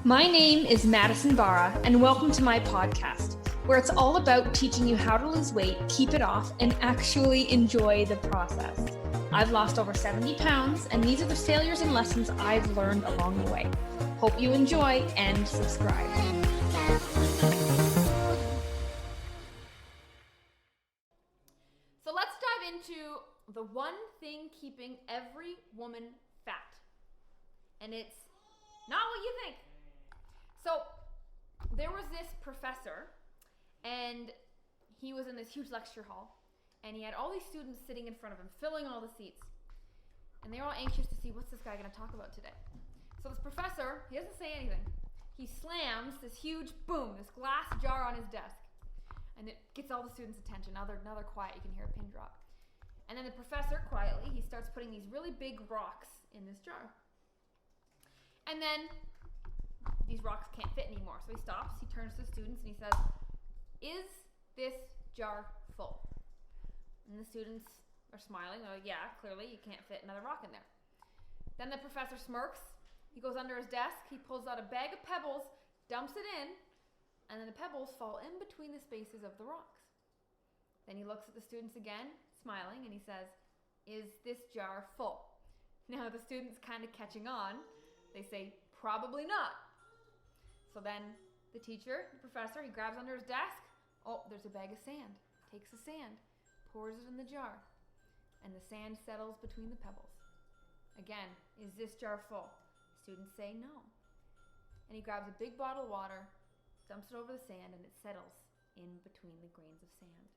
My name is Madison Barra, and welcome to my podcast, where it's all about teaching you how to lose weight, keep it off, and actually enjoy the process. I've lost over 70 pounds, and these are the failures and lessons I've learned along the way. Hope you enjoy and subscribe. So let's dive into the one thing keeping every woman fat. And it's not what you think. So there was this professor, and he was in this huge lecture hall, and he had all these students sitting in front of him, filling all the seats. And they were all anxious to see, what's this guy going to talk about today? So this professor, he doesn't say anything. He slams this huge boom, this glass jar on his desk. And it gets all the students' attention. Now they're quiet. You can hear a pin drop. And then the professor, quietly, he starts putting these really big rocks in this jar. And then these rocks can't fit anymore. So he stops, he turns to the students, and he says, "Is this jar full?" And the students are smiling. They're like, "Yeah, clearly you can't fit another rock in there." Then the professor smirks. He goes under his desk. He pulls out a bag of pebbles, dumps it in, and then the pebbles fall in between the spaces of the rocks. Then he looks at the students again, smiling, and he says, "Is this jar full?" Now the students kind of catching on. They say, "Probably not." So then the teacher, the professor, he grabs under his desk. Oh, there's a bag of sand. Takes the sand, pours it in the jar, and the sand settles between the pebbles. Again, is this jar full? Students say no. And he grabs a big bottle of water, dumps it over the sand, and it settles in between the grains of sand.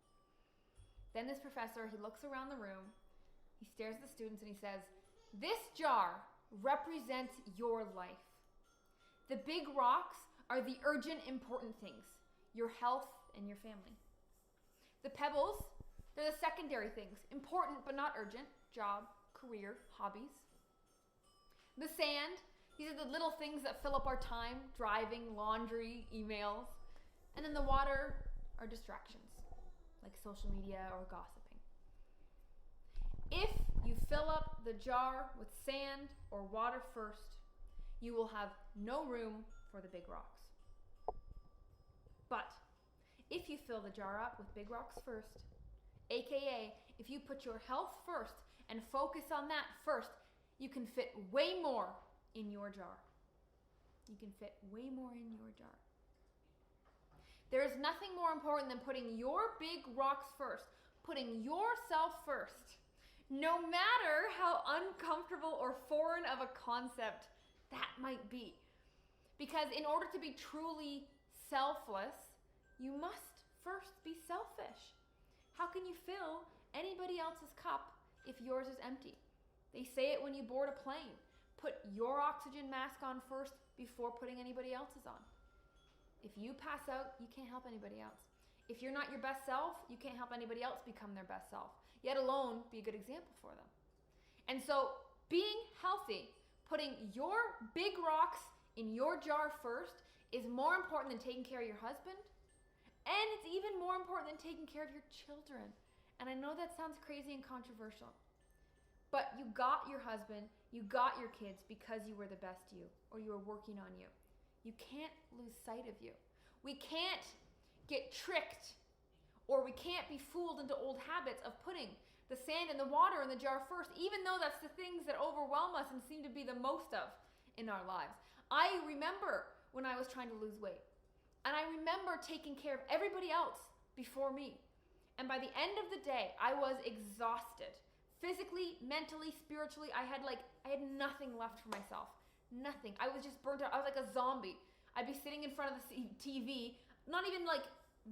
Then this professor, he looks around the room, he stares at the students, and he says, "This jar represents your life. The big rocks are the urgent, important things, your health and your family. The pebbles, they're the secondary things, important but not urgent, job, career, hobbies. The sand, these are the little things that fill up our time, driving, laundry, emails. And then the water are distractions, like social media or gossiping. If you fill up the jar with sand or water first, you will have no room for the big rocks. But if you fill the jar up with big rocks first, aka if you put your health first and focus on that first, you can fit way more in your jar. You can fit way more in your jar. There is nothing more important than putting your big rocks first, putting yourself first, no matter how uncomfortable or foreign of a concept that might be. Because in order to be truly selfless, you must first be selfish. How can you fill anybody else's cup if yours is empty? They say it when you board a plane. Put your oxygen mask on first before putting anybody else's on. If you pass out, you can't help anybody else. If you're not your best self, you can't help anybody else become their best self, yet alone be a good example for them. And so being healthy, putting your big rocks in your jar first is more important than taking care of your husband, and it's even more important than taking care of your children. And I know that sounds crazy and controversial, but you got your husband, you got your kids because you were the best you, or you were working on you. You can't lose sight of you. We can't get tricked, or we can't be fooled into old habits of putting the sand and the water in the jar first, even though that's the things that overwhelm us and seem to be the most of in our lives. I remember when I was trying to lose weight, and I remember taking care of everybody else before me. And by the end of the day, I was exhausted. Physically, mentally, spiritually, I had nothing left for myself. Nothing. I was just burnt out. I was like a zombie. I'd be sitting in front of the TV, not even like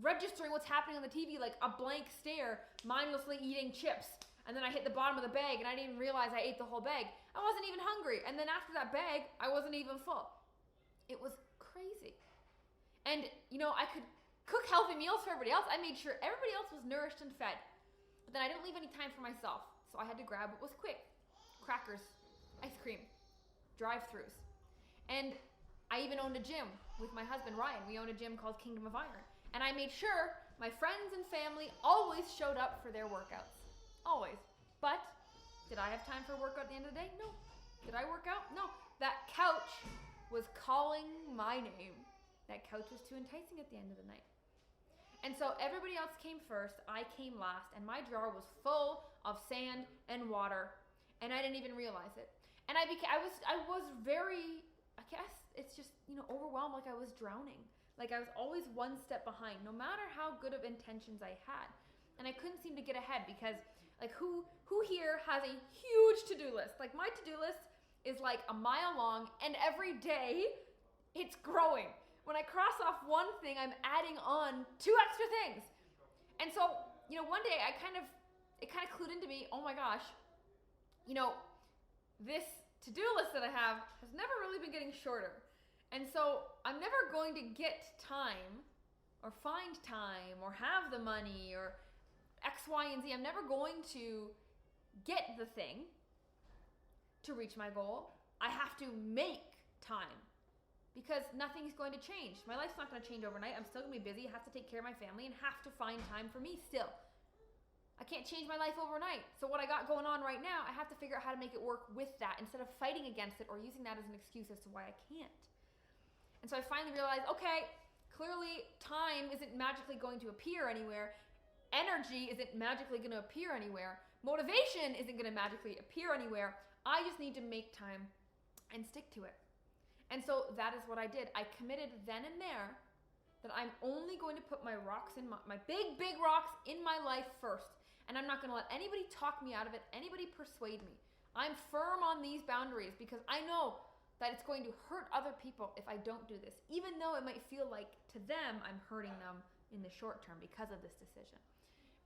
registering what's happening on the TV, like a blank stare, mindlessly eating chips. And then I hit the bottom of the bag and I didn't even realize I ate the whole bag. I wasn't even hungry. And then after that bag, I wasn't even full. It was crazy. And, I could cook healthy meals for everybody else. I made sure everybody else was nourished and fed. But then I didn't leave any time for myself. So I had to grab what was quick. Crackers, ice cream, drive-thrus. And I even owned a gym with my husband, Ryan. We owned a gym called Kingdom of Iron. And I made sure my friends and family always showed up for their workouts. Always. But did I have time for a workout at the end of the day? No. Did I work out? No. That couch was calling my name. That couch was too enticing at the end of the night. And so everybody else came first, I came last, and my jar was full of sand and water, and I didn't even realize it. And I was very, I guess it's just, overwhelmed, like I was drowning. Like I was always one step behind, no matter how good of intentions I had. And I couldn't seem to get ahead because, like, who here has a huge to-do list? Like, my to-do list is like a mile long, and every day it's growing. When I cross off one thing, I'm adding on 2 extra things. And so, one day it kind of clued into me, oh my gosh, this to-do list that I have has never really been getting shorter. And so I'm never going to get time or find time or have the money or X, Y, and Z. I'm never going to get the thing to reach my goal. I have to make time because nothing's going to change. My life's not going to change overnight. I'm still going to be busy, have to take care of my family, and have to find time for me still. I can't change my life overnight. So what I got going on right now, I have to figure out how to make it work with that instead of fighting against it or using that as an excuse as to why I can't. And so I finally realized, okay, clearly time isn't magically going to appear anywhere. Energy isn't magically going to appear anywhere. Motivation isn't going to magically appear anywhere. I just need to make time and stick to it. And so that is what I did. I committed then and there that I'm only going to put my rocks in my big, big rocks in my life first. And I'm not going to let anybody talk me out of it, anybody persuade me. I'm firm on these boundaries because I know that it's going to hurt other people if I don't do this, even though it might feel like to them I'm hurting them in the short term because of this decision.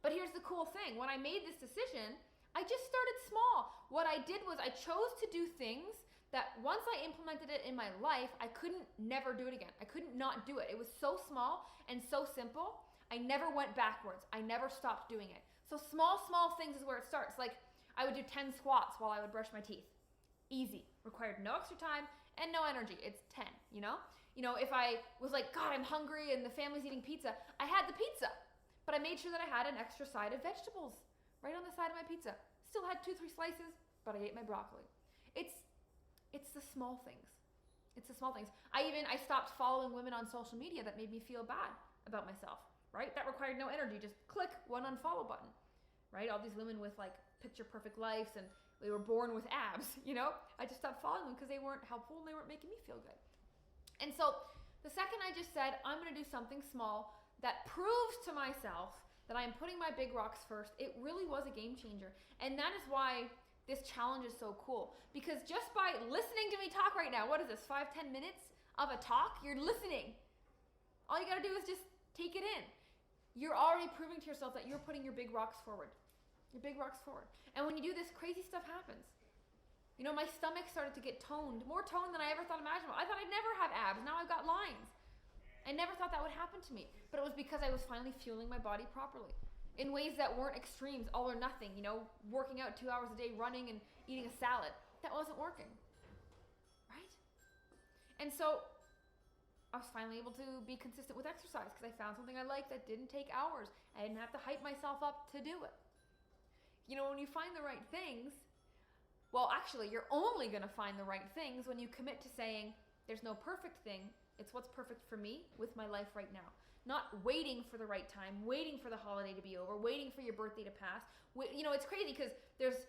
But here's the cool thing. When I made this decision, I just started small. What I did was I chose to do things that once I implemented it in my life, I couldn't never do it again. I couldn't not do it. It was so small and so simple. I never went backwards. I never stopped doing it. So small things is where it starts. Like I would do 10 squats while I would brush my teeth. Easy. Required no extra time and no energy. It's 10, if I was like, God, I'm hungry and the family's eating pizza, I had the pizza. But I made sure that I had an extra side of vegetables right on the side of my pizza. Still had 2-3 slices, but I ate my broccoli. It's the small things. It's the small things. I stopped following women on social media that made me feel bad about myself, right? That required no energy. Just click one unfollow button, right? All these women with like picture perfect lives and they were born with abs, I just stopped following them because they weren't helpful and they weren't making me feel good. And so the second I just said, I'm going to do something small that proves to myself that I am putting my big rocks first, it really was a game changer. And that is why this challenge is so cool. Because just by listening to me talk right now, what is this, 5-10 minutes of a talk? You're listening. All you got to do is just take it in. You're already proving to yourself that you're putting your big rocks forward. Your big rocks forward. And when you do this, crazy stuff happens. My stomach started to get toned, more toned than I ever thought imaginable. I thought I'd never have abs. Now I've got lines. I never thought that would happen to me. But it was because I was finally fueling my body properly in ways that weren't extremes, all or nothing, working out 2 hours a day, running and eating a salad. That wasn't working, right? And so I was finally able to be consistent with exercise because I found something I liked that didn't take hours. I didn't have to hype myself up to do it. When you find the right things, well, actually, you're only going to find the right things when you commit to saying, there's no perfect thing. It's what's perfect for me with my life right now. Not waiting for the right time, waiting for the holiday to be over, waiting for your birthday to pass. It's crazy because there's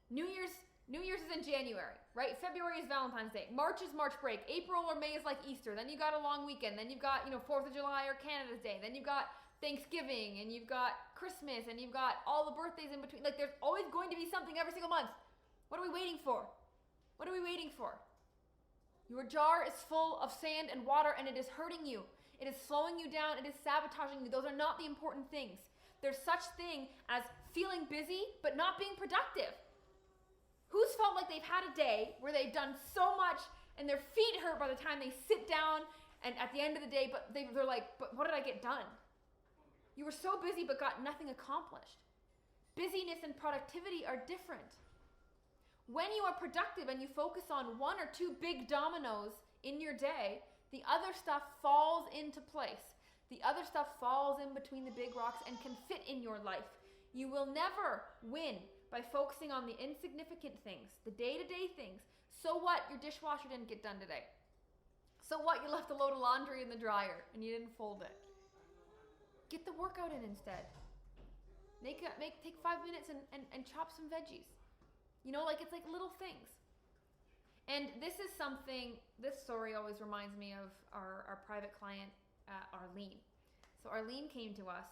New Year's is in January, right? February is Valentine's Day. March is March break. April or May is like Easter. Then you got a long weekend. Then you've got, 4th of July or Canada's Day. Then you've got Thanksgiving and you've got Christmas and you've got all the birthdays in between. Like there's always going to be something every single month. What are we waiting for? What are we waiting for? Your jar is full of sand and water and it is hurting you. It is slowing you down. It is sabotaging you. Those are not the important things. There's such thing as feeling busy but not being productive. Who's felt like they've had a day where they've done so much and their feet hurt by the time they sit down and at the end of the day, but they're like, but what did I get done? You were so busy but got nothing accomplished. Busyness and productivity are different. When you are productive and you focus on 1 or 2 big dominoes in your day, the other stuff falls into place. The other stuff falls in between the big rocks and can fit in your life. You will never win by focusing on the insignificant things, the day-to-day things. So what? Your dishwasher didn't get done today. So what? You left a load of laundry in the dryer and you didn't fold it. Get the workout in instead. Take 5 minutes and chop some veggies. You know, like it's like little things. And this story always reminds me of our private client, Arlene. So Arlene came to us.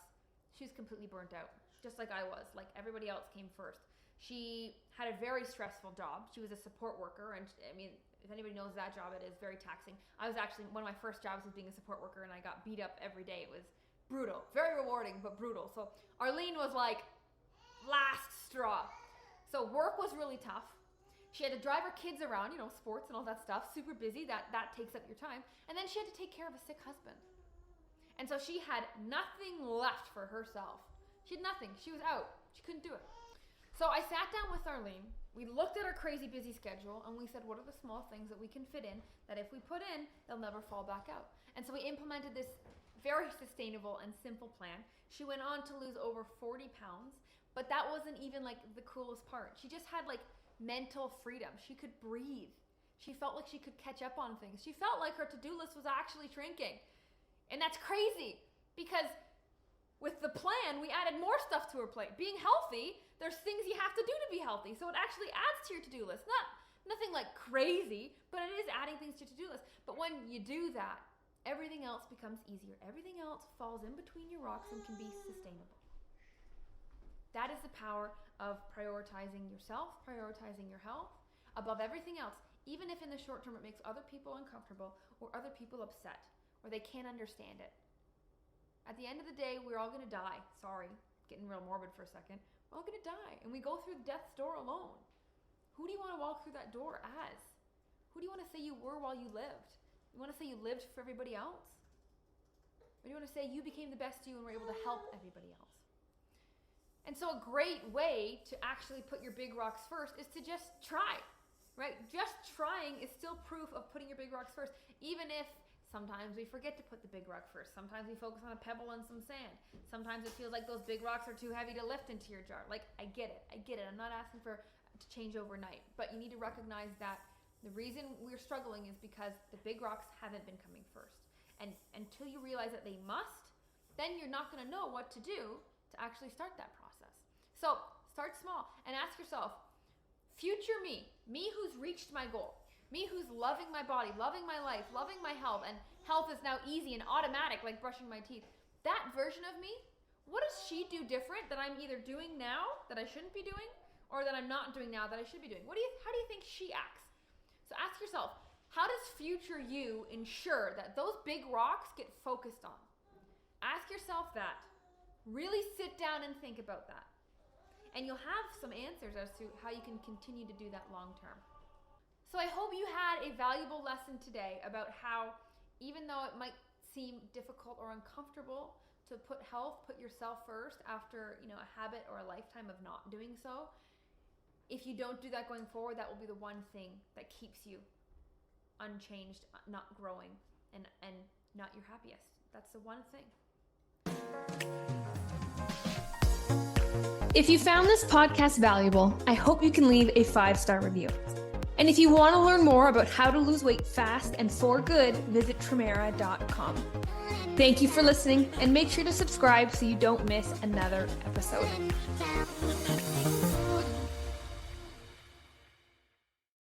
She was completely burnt out, just like I was. Like everybody else came first. She had a very stressful job. She was a support worker, and I mean, if anybody knows that job, it is very taxing. I was actually, one of my first jobs was being a support worker, and I got beat up every day. It was brutal, very rewarding, but brutal. So Arlene was like last straw. So work was really tough. She had to drive her kids around, you know, sports and all that stuff, super busy. That takes up your time. And then she had to take care of a sick husband. And so she had nothing left for herself. She had nothing. She was out. She couldn't do it. So I sat down with Arlene. We looked at our crazy busy schedule and we said, what are the small things that we can fit in that if we put in, they'll never fall back out? And so we implemented this very sustainable and simple plan. She went on to lose over 40 pounds, but that wasn't even like the coolest part. She just had like mental freedom. She could breathe. She felt like she could catch up on things. She felt like her to-do list was actually shrinking. And that's crazy because with the plan, we added more stuff to her plate. Being healthy, there's things you have to do to be healthy. So it actually adds to your to-do list. Nothing like crazy, but it is adding things to your to-do list. But when you do that, everything else becomes easier. Everything else falls in between your rocks and can be sustainable. That is the power of prioritizing yourself, prioritizing your health above everything else, even if in the short term it makes other people uncomfortable or other people upset or they can't understand it. At the end of the day, we're all going to die. Sorry, getting real morbid for a second. We're all going to die, and we go through death's door alone. Who do you want to walk through that door as? Who do you want to say you were while you lived? You want to say you lived for everybody else? Or do you want to say you became the best you and were able to help everybody else? And so a great way to actually put your big rocks first is to just try, right? Just trying is still proof of putting your big rocks first, even if sometimes we forget to put the big rock first. Sometimes we focus on a pebble and some sand. Sometimes it feels like those big rocks are too heavy to lift into your jar. Like, I get it. I'm not asking to change overnight, but you need to recognize that the reason we're struggling is because the big rocks haven't been coming first. And until you realize that they must, then you're not going to know what to do to actually start that process. So start small and ask yourself, future me who's reached my goal, me who's loving my body, loving my life, loving my health, and health is now easy and automatic like brushing my teeth. That version of me, what does she do different that I'm either doing now that I shouldn't be doing or that I'm not doing now that I should be doing? How do you think she acts? So ask yourself, how does future you ensure that those big rocks get focused on? Ask yourself that. Really sit down and think about that. And you'll have some answers as to how you can continue to do that long term. So I hope you had a valuable lesson today about how, even though it might seem difficult or uncomfortable to put yourself first after, a habit or a lifetime of not doing so, if you don't do that going forward, that will be the one thing that keeps you unchanged, not growing, and not your happiest. That's the one thing. If you found this podcast valuable, I hope you can leave a 5-star review. And if you want to learn more about how to lose weight fast and for good, visit Tremera.com. Thank you for listening, and make sure to subscribe so you don't miss another episode.